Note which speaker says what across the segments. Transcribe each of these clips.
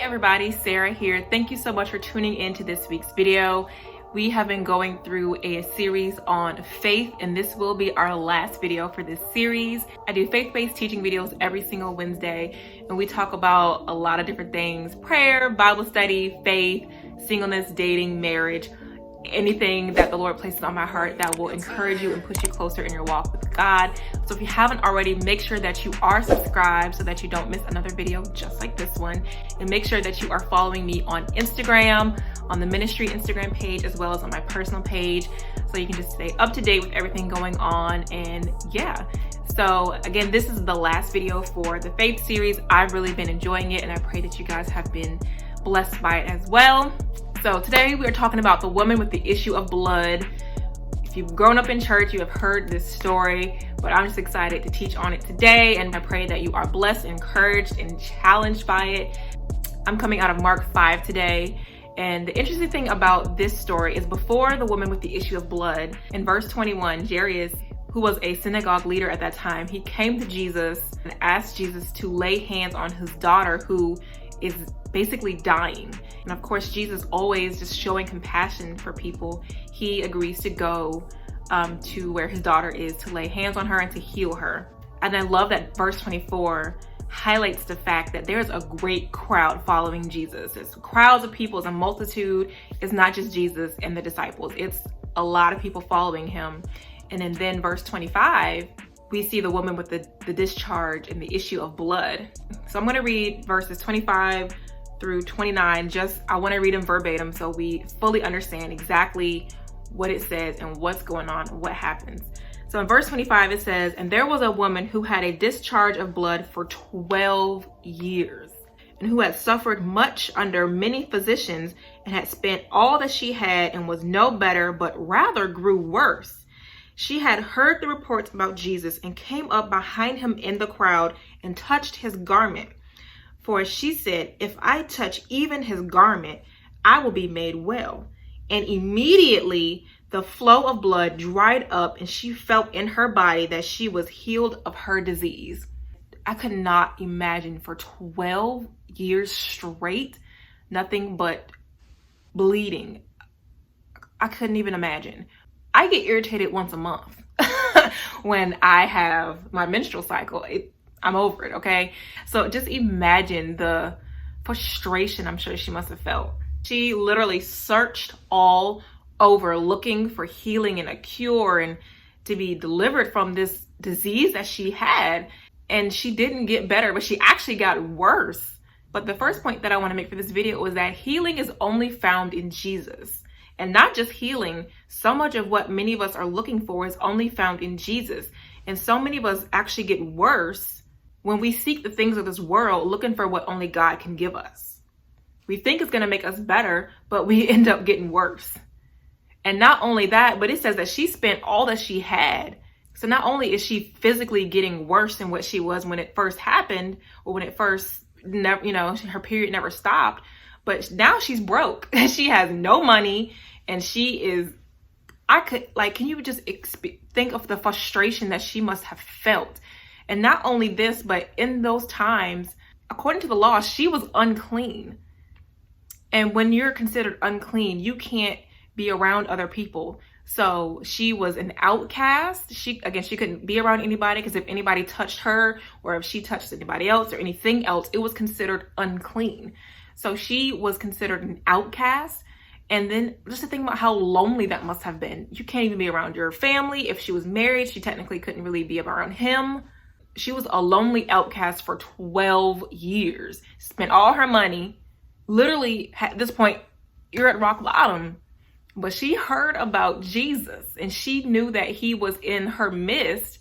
Speaker 1: everybody, Sarah here. Thank you so much for tuning in to this week's video. We have been going through a series on faith, and this will be our last video for this series. I do faith-based teaching videos every single Wednesday, and we talk about a lot of different things: prayer, Bible study, faith, singleness, dating, marriage, anything that the Lord places on my heart that will encourage you and push you closer in your walk with God. So if you haven't already, make sure that you are subscribed so that you don't miss another video just like this one. And make sure that you are following me on Instagram, on the ministry Instagram page, as well as on my personal page, so you can just stay up to date with everything going on. And yeah, so again, this is the last video for the faith series. I've really been enjoying it, and I pray that you guys have been blessed by it as well. So today we are talking about the woman with the issue of blood. If you've grown up in church, you have heard this story, but I'm just excited to teach on it today, and I pray that you are blessed, encouraged, and challenged by it. I'm coming out of Mark 5 today, and the interesting thing about this story is before the woman with the issue of blood, in verse 21, Jairus, who was a synagogue leader at that time, he came to Jesus and asked Jesus to lay hands on his daughter, who is basically dying. And of course, Jesus always just showing compassion for people. He agrees to go to where his daughter is to lay hands on her and to heal her. And I love that verse 24 highlights the fact that there's a great crowd following Jesus. It's crowds of people, it's a multitude. It's not just Jesus and the disciples. It's a lot of people following him. And then verse 25, we see the woman with the discharge and the issue of blood. So I'm going to read verses 25 through 29. I want to read them verbatim so we fully understand exactly what it says and what's going on, what happens. So in verse 25 it says, "And there was a woman who had a discharge of blood for 12 years, and who had suffered much under many physicians, and had spent all that she had, and was no better, but rather grew worse. She had heard the reports about Jesus, and came up behind him in the crowd, and touched his garment. For she said, 'If I touch even his garment, I will be made well.' And immediately the flow of blood dried up, and she felt in her body that she was healed of her disease." I could not imagine for 12 years straight, nothing but bleeding. I couldn't even imagine. I get irritated once a month when I have my menstrual cycle. I'm over it, okay? So just imagine the frustration I'm sure she must have felt. She literally searched all over looking for healing and a cure and to be delivered from this disease that she had. And she didn't get better, but she actually got worse. But the first point that I want to make for this video is that healing is only found in Jesus. And not just healing, so much of what many of us are looking for is only found in Jesus. And so many of us actually get worse when we seek the things of this world, looking for what only God can give us. We think it's going to make us better, but we end up getting worse. And not only that, but it says that she spent all that she had. So not only is she physically getting worse than what she was when it first happened, or when it first, her period never stopped, but now she's broke. She has no money, and she is, can you just think of the frustration that she must have felt? And not only this, but in those times, according to the law, she was unclean. And when you're considered unclean, you can't be around other people. So she was an outcast. She couldn't be around anybody, because if anybody touched her, or if she touched anybody else or anything else, it was considered unclean. So she was considered an outcast. And then just to think about how lonely that must have been. You can't even be around your family. If she was married, she technically couldn't really be around him. She was a lonely outcast for 12 years. Spent all her money. Literally, at this point, you're at rock bottom. But she heard about Jesus, and she knew that he was in her midst.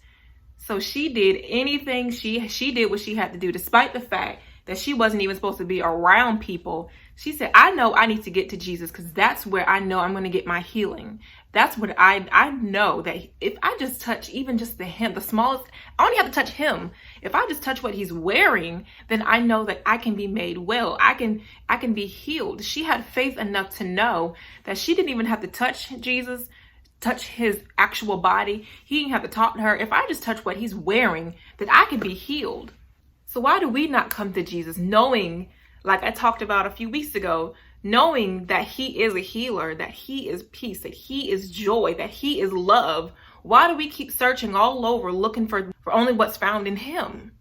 Speaker 1: So she did anything, she did what she had to do, despite the fact that she wasn't even supposed to be around people. She said, I know I need to get to Jesus, because that's where I know I'm going to get my healing. That's what I know, that if I just touch even just the hem, the smallest, I only have to touch him. If I just touch what he's wearing, then I know that I can be made well. I can be healed. She had faith enough to know that she didn't even have to touch Jesus, touch his actual body. He didn't have to talk to her. If I just touch what he's wearing, then I can be healed. So why do we not come to Jesus knowing, like I talked about a few weeks ago, knowing that he is a healer, that he is peace, that he is joy, that he is love, why do we keep searching all over looking for only what's found in him?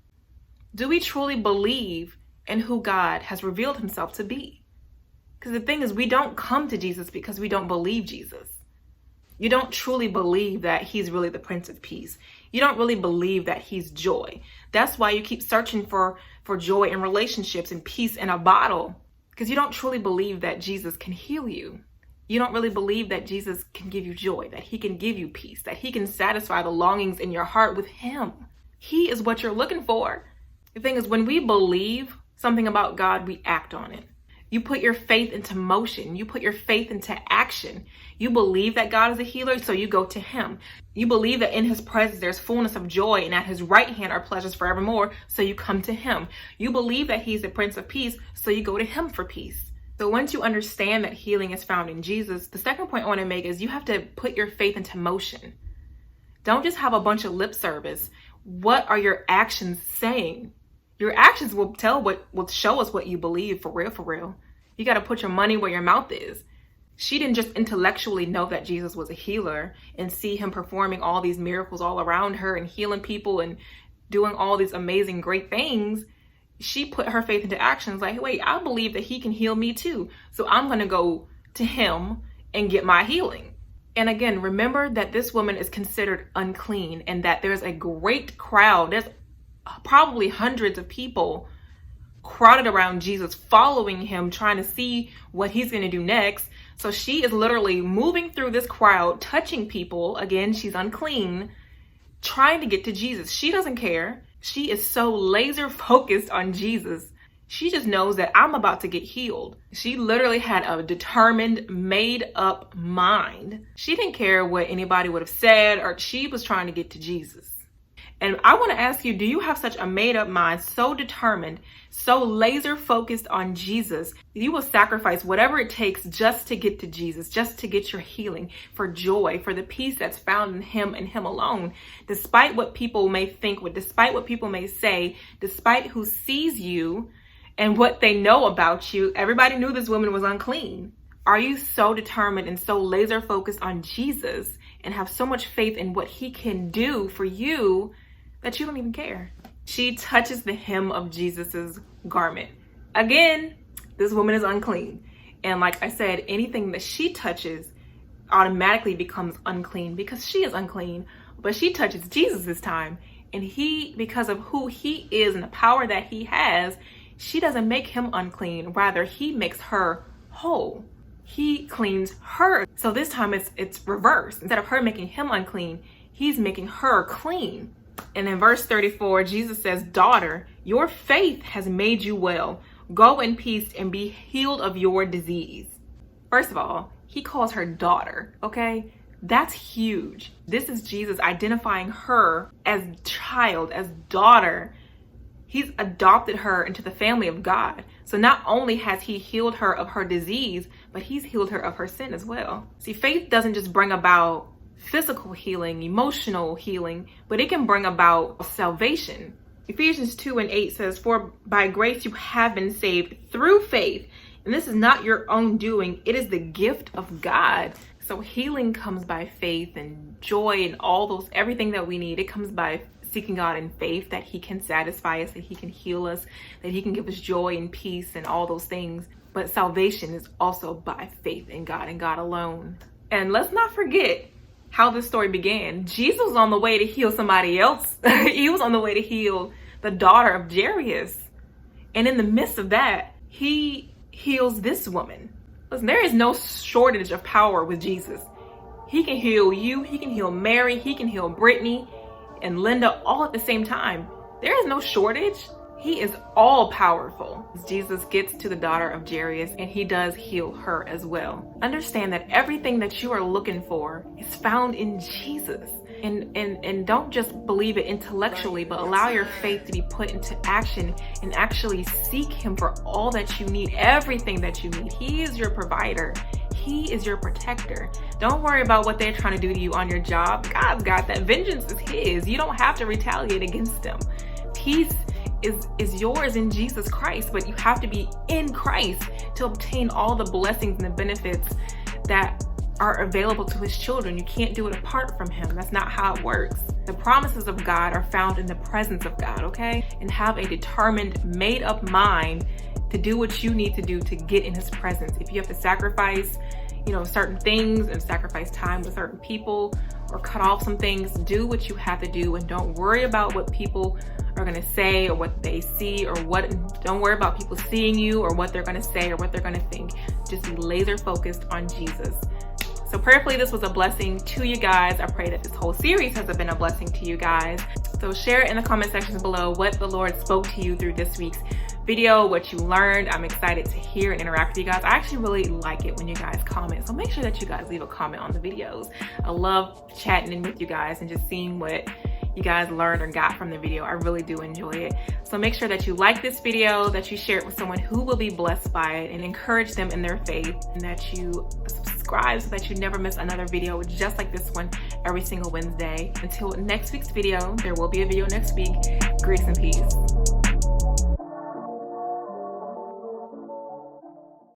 Speaker 1: Do we truly believe in who God has revealed himself to be? Because the thing is, we don't come to Jesus because we don't believe Jesus. You don't truly believe that he's really the Prince of Peace. You don't really believe that he's joy. That's why you keep searching for joy in relationships and peace in a bottle, because you don't truly believe that Jesus can heal you. You don't really believe that Jesus can give you joy, that he can give you peace, that he can satisfy the longings in your heart with him. He is what you're looking for. The thing is, when we believe something about God, we act on it. You put your faith into motion. You put your faith into action. You believe that God is a healer, so you go to him. You believe that in his presence there's fullness of joy, and at his right hand are pleasures forevermore, so you come to him. You believe that he's the Prince of Peace, so you go to him for peace. So once you understand that healing is found in Jesus, the second point I want to make is you have to put your faith into motion. Don't just have a bunch of lip service. What are your actions saying? Your actions will show us what you believe, for real, for real. You got to put your money where your mouth is. She didn't just intellectually know that Jesus was a healer and see him performing all these miracles all around her and healing people and doing all these amazing, great things. She put her faith into action. Like, wait, I believe that he can heal me too. So I'm going to go to him and get my healing. And again, remember that this woman is considered unclean and that there's a great crowd. There's probably hundreds of people crowded around Jesus, following him, trying to see what he's going to do next. So she is literally moving through this crowd, touching people. Again, she's unclean, trying to get to Jesus. She doesn't care. She is so laser focused on Jesus. She just knows that I'm about to get healed. She literally had a determined, made up mind. She didn't care what anybody would have said, or she was trying to get to Jesus. And I want to ask you, do you have such a made up mind, so determined, so laser focused on Jesus, you will sacrifice whatever it takes just to get to Jesus, just to get your healing, for joy, for the peace that's found in him and him alone, despite what people may think, despite what people may say, despite who sees you and what they know about you. Everybody knew this woman was unclean. Are you so determined and so laser focused on Jesus and have so much faith in what he can do for you that you don't even care? She touches the hem of Jesus's garment. Again, this woman is unclean. And like I said, anything that she touches automatically becomes unclean because she is unclean. But she touches Jesus this time. And he, because of who he is and the power that he has, she doesn't make him unclean. Rather, he makes her whole. He cleans her. So this time it's reversed. Instead of her making him unclean, he's making her clean. And in verse 34, Jesus says, "Daughter, your faith has made you well. Go in peace and be healed of your disease." First of all, he calls her daughter, okay? That's huge. This is Jesus identifying her as child, as daughter. He's adopted her into the family of God. So not only has he healed her of her disease, but he's healed her of her sin as well. See, faith doesn't just bring about physical healing, emotional healing, but it can bring about salvation. Ephesians 2:8 says, "For by grace you have been saved through faith, and this is not your own doing, it is the gift of God." So healing comes by faith, and joy and all those, everything that we need, it comes by seeking God in faith that he can satisfy us, that he can heal us, that he can give us joy and peace and all those things. But salvation is also by faith in God and God alone. And let's not forget how this story began. Jesus was on the way to heal somebody else. He was on the way to heal the daughter of Jairus. And in the midst of that, he heals this woman. Listen, there is no shortage of power with Jesus. He can heal you. He can heal Mary. He can heal Brittany and Linda all at the same time. There is no shortage. He is all powerful. Jesus gets to the daughter of Jairus and he does heal her as well. Understand that everything that you are looking for is found in Jesus. And don't just believe it intellectually, but allow your faith to be put into action and actually seek him for all that you need, everything that you need. He is your provider. He is your protector. Don't worry about what they're trying to do to you on your job. God's got that. Vengeance is his. You don't have to retaliate against them. Peace is yours in Jesus Christ, but you have to be in Christ to obtain all the blessings and the benefits that are available to his children. You can't do it apart from him. That's not how it works. The promises of God are found in the presence of God, okay? And have a determined, made up mind to do what you need to do to get in his presence. If you have to sacrifice, certain things and sacrifice time with certain people or cut off some things, do what you have to do and don't worry about what people are going to say or what they see or don't worry about people seeing you or what they're going to say or what they're going to think. Just be laser focused on Jesus. So prayerfully, this was a blessing to you guys. I pray that this whole series has been a blessing to you guys. So share in the comment sections below what the Lord spoke to you through this week's video, what you learned. I'm excited to hear and interact with you guys. I actually really like it when you guys comment. So make sure that you guys leave a comment on the videos. I love chatting with you guys and just seeing what you guys learned or got from the video. I really do enjoy it. So make sure that you like this video, that you share it with someone who will be blessed by it, and encourage them in their faith, and that you subscribe so that you never miss another video just like this one every single Wednesday. Until next week's video, there will be a video next week. Grace and peace.